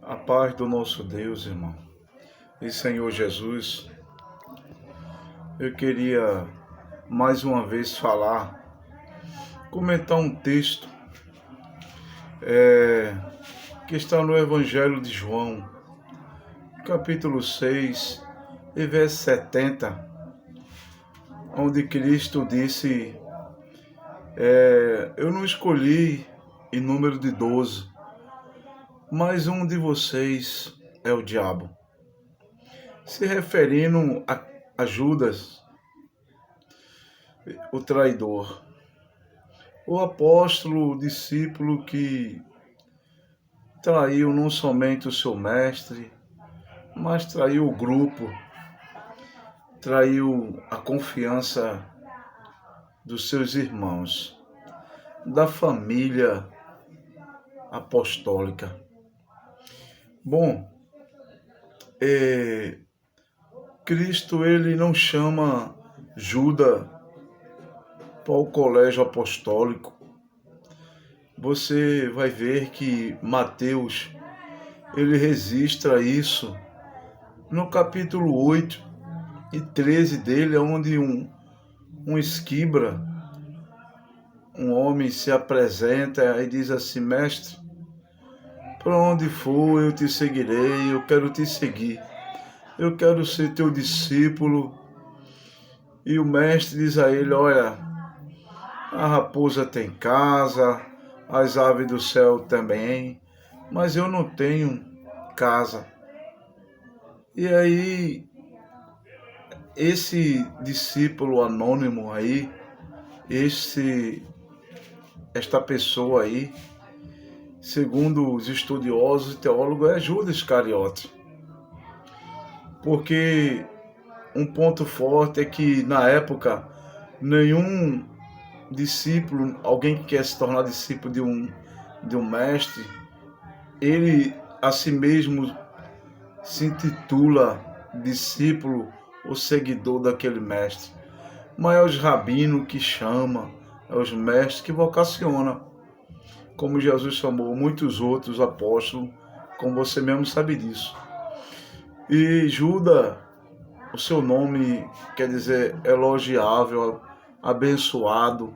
A paz do nosso Deus, irmão. E Senhor Jesus, eu queria mais uma vez comentar um texto que está no Evangelho de João, capítulo 6, e verso 70, onde Cristo disse, eu não escolhi em número de 12, mas um de vocês é o diabo. Se referindo a Judas, o traidor, o apóstolo, o discípulo que traiu não somente o seu mestre, mas traiu o grupo, traiu a confiança dos seus irmãos, da família apostólica. Bom, Cristo ele não chama Judas para o colégio apostólico. Você vai ver que Mateus ele registra isso no capítulo 8 e 13 dele, onde um escriba, um homem se apresenta e diz assim: mestre, para onde for eu te seguirei, eu quero te seguir, eu quero ser teu discípulo. E o mestre diz a ele: olha, a raposa tem casa, as aves do céu também, mas eu não tenho casa. E aí, esse discípulo anônimo aí, esta pessoa aí, segundo os estudiosos e teólogos, é Judas Iscariote. Porque um ponto forte é que, na época, nenhum discípulo, alguém que quer se tornar discípulo de um mestre, ele a si mesmo se intitula discípulo ou seguidor daquele mestre. Mas é os rabinos que chama, é os mestres que vocaciona, como Jesus chamou muitos outros apóstolos, como você mesmo sabe disso. E Judas, o seu nome quer dizer elogiável, abençoado,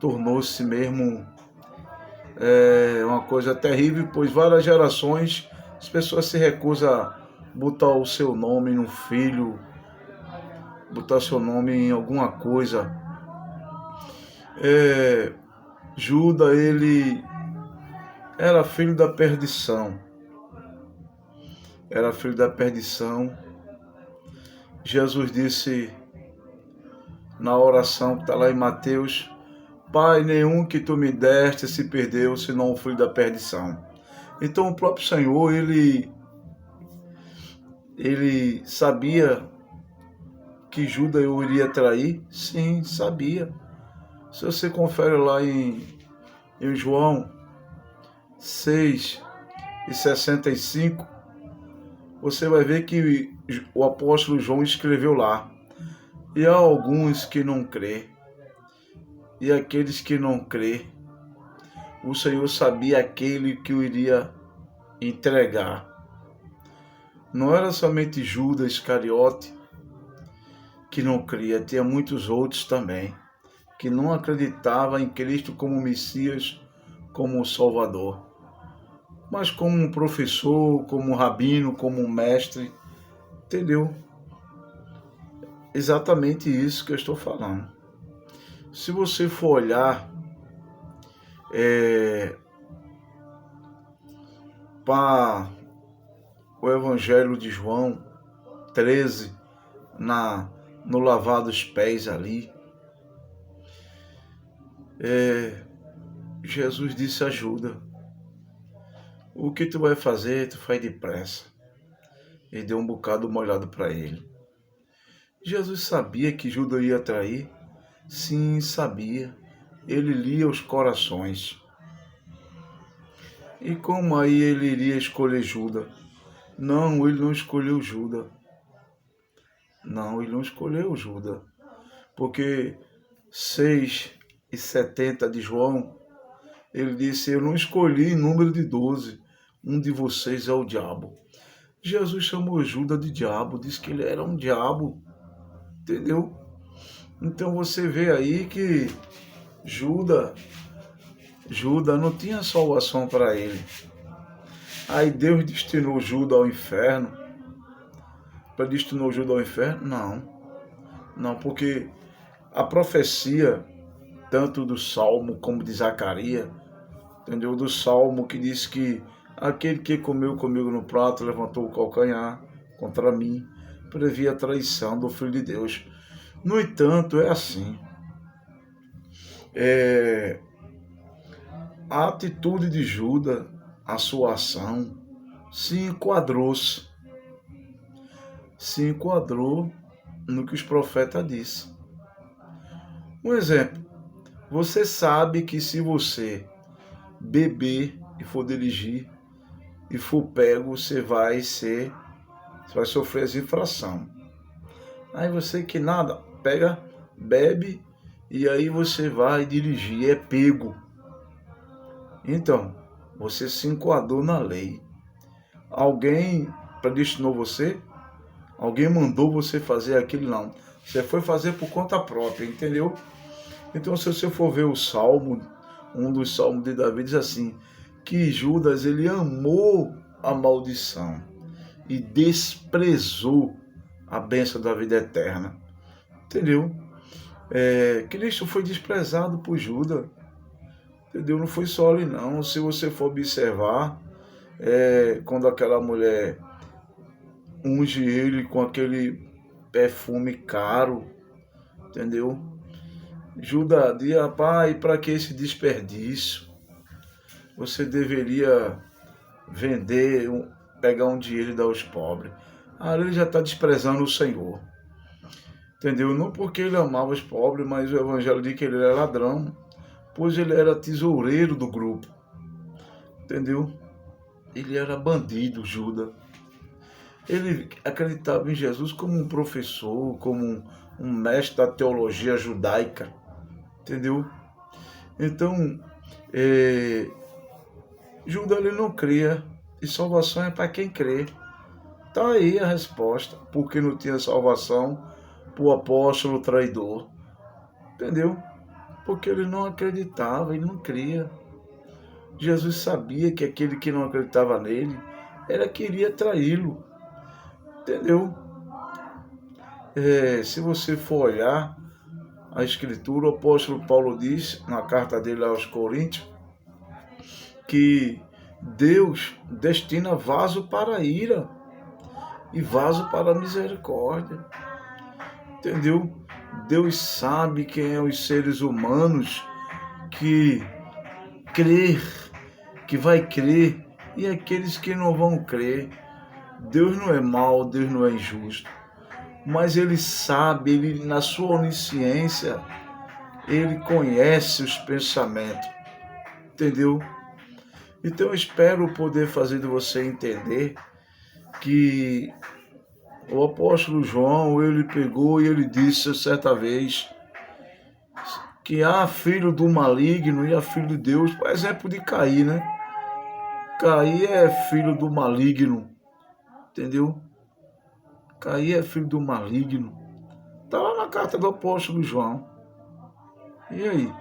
tornou-se mesmo uma coisa terrível, pois várias gerações as pessoas se recusam a botar o seu nome no filho, botar seu nome em alguma coisa. Judas, ele era filho da perdição. Era filho da perdição. Jesus disse na oração que está lá em Mateus: Pai, nenhum que tu me deste se perdeu, senão o filho da perdição. Então o próprio Senhor, ele sabia que Judas o iria trair? Sim, sabia. Se você confere lá em João 6 e 65, você vai ver que o apóstolo João escreveu lá: e há alguns que não crê, e aqueles que não crê, o Senhor sabia aquele que o iria entregar. Não era somente Judas Iscariote que não cria, tinha muitos outros também, que não acreditavam em Cristo como Messias, como Salvador, mas como um professor, como um rabino, como um mestre, entendeu? Exatamente isso que eu estou falando. Se você for olhar para o Evangelho de João 13, no lavar dos pés ali, Jesus disse a Judas: o que tu vai fazer, tu faz depressa. E deu um bocado molhado para ele. Jesus sabia que Judas ia trair? Sim, sabia. Ele lia os corações. E como aí ele iria escolher Judas? Não, ele não escolheu Judas. Não, ele não escolheu Judas. Porque 6 e 70 de João, ele disse: eu não escolhi número de 12, um de vocês é o diabo. Jesus chamou Judas de diabo, disse que ele era um diabo, entendeu? Então você vê aí que Judas não tinha salvação para ele. Aí Deus destinou Judas ao inferno. Predestinou Judas ao inferno? Não, porque a profecia, tanto do Salmo como de Zacarias, entendeu? Do Salmo que diz que aquele que comeu comigo no prato levantou o calcanhar contra mim, previa a traição do Filho de Deus. No entanto, é assim. A atitude de Judas, a sua ação, se enquadrou no que os profetas disseram. Um exemplo, você sabe que se você beber e for dirigir e for pego, você vai sofrer as infrações. Aí você que nada, pega, bebe e aí você vai dirigir, é pego. Então, você se enquadrou na lei. Alguém predestinou você? Alguém mandou você fazer aquilo? Não. Você foi fazer por conta própria, entendeu? Então, se você for ver o Salmo, um dos Salmos de Davi diz assim, que Judas, ele amou a maldição e desprezou a bênção da vida eterna. Entendeu? Cristo foi desprezado por Judas. Entendeu? Não foi só ali não. Se você for observar, quando aquela mulher unge ele com aquele perfume caro, entendeu? Judas diz, rapaz, para que esse desperdício? Você deveria vender, pegar um dinheiro e dar aos pobres. Aí ele já está desprezando o Senhor. Entendeu? Não porque ele amava os pobres, mas o evangelho diz que ele era ladrão, pois ele era tesoureiro do grupo. Entendeu? Ele era bandido, Judas. Ele acreditava em Jesus como um professor, como um mestre da teologia judaica. Entendeu? Então, Judas ele não cria, e salvação é para quem crê. Tá aí a resposta, porque não tinha salvação para o apóstolo traidor. Entendeu? Porque ele não acreditava, ele não cria. Jesus sabia que aquele que não acreditava nele, queria traí-lo. Entendeu? Se você for olhar a Escritura, o apóstolo Paulo diz, na carta dele aos Coríntios, que Deus destina vaso para a ira e vaso para a misericórdia. Entendeu? Deus sabe quem é os seres humanos que vai crer e aqueles que não vão crer. Deus não é mau, Deus não é injusto, mas Ele sabe, Ele na sua onisciência, Ele conhece os pensamentos, entendeu? Então eu espero poder fazer de você entender que o apóstolo João, ele pegou e ele disse certa vez que há filho do maligno e há filho de Deus, por exemplo de Caim, né? Caim é filho do maligno, entendeu? Caim é filho do maligno. Está lá na carta do apóstolo João. E aí?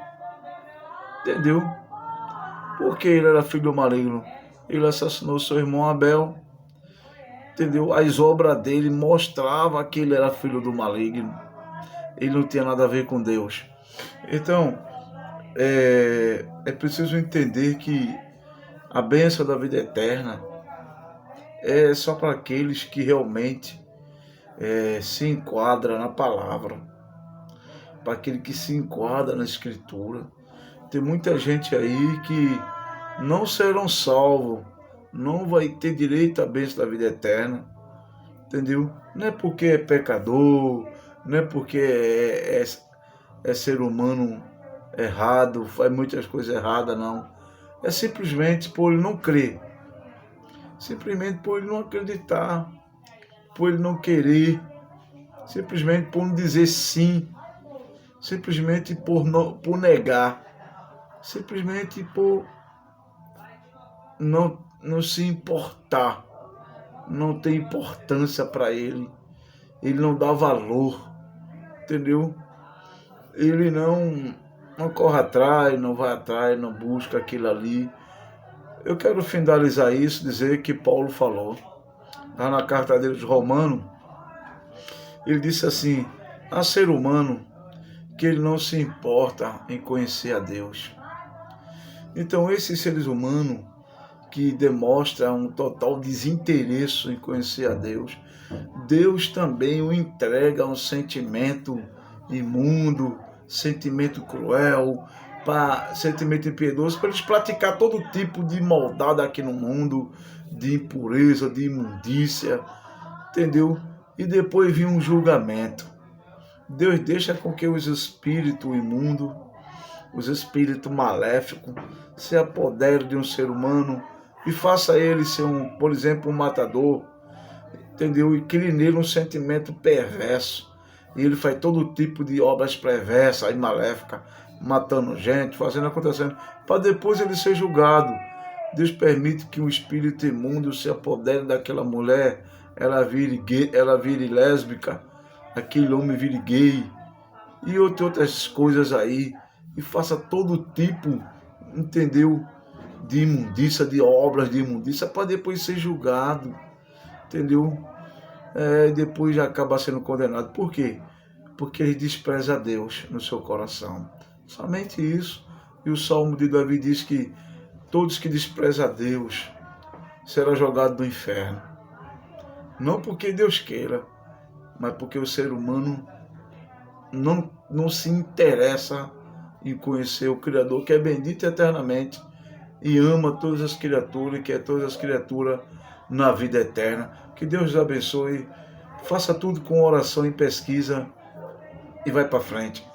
Entendeu? Porque ele era filho do maligno. Ele assassinou seu irmão Abel. Entendeu? As obras dele mostravam que ele era filho do maligno. Ele não tinha nada a ver com Deus. Então, é preciso entender que a bênção da vida eterna é só para aqueles que realmente se enquadram na palavra, para aquele que se enquadra na Escritura. Tem muita gente aí que não serão salvos, não vai ter direito à bênção da vida eterna, entendeu? Não é porque é pecador, não é porque é ser humano errado, faz muitas coisas erradas, não. É simplesmente por ele não crer, simplesmente por ele não acreditar, por ele não querer, simplesmente por não dizer sim, simplesmente por negar, simplesmente por não não se importar, não tem importância para ele não dá valor, entendeu? Ele não corre atrás, não vai atrás, não busca aquilo ali. Eu quero finalizar isso, dizer que Paulo falou, lá na carta dele de Romanos, ele disse assim: há ser humano que ele não se importa em conhecer a Deus. Então esses seres humanos que demonstram um total desinteresse em conhecer a Deus, Deus também o entrega um sentimento imundo, sentimento cruel, sentimento impiedoso, para eles praticar todo tipo de maldade aqui no mundo, de impureza, de imundícia, entendeu? E depois vir um julgamento. Deus deixa com que os espíritos imundos, os espíritos maléficos, se apoderem de um ser humano e faça ele ser, por exemplo, um matador, entendeu? E crie nele um sentimento perverso. E ele faz todo tipo de obras perversas e maléficas, matando gente, fazendo, acontecendo, para depois ele ser julgado. Deus permite que um espírito imundo se apodere daquela mulher, ela vire gay, ela vire lésbica, aquele homem vire gay, e outras coisas aí, e faça todo tipo, entendeu? De imundícia, de obras de imundícia, para depois ser julgado, entendeu? Depois já acaba sendo condenado. Por quê? Porque ele despreza a Deus no seu coração. Somente isso. E o Salmo de Davi diz que todos que desprezam a Deus serão jogados no inferno. Não porque Deus queira, mas porque o ser humano não se interessa em conhecer o Criador, que é bendito eternamente e ama todas as criaturas, e quer todas as criaturas na vida eterna. Que Deus os abençoe. Faça tudo com oração e pesquisa e vai para frente.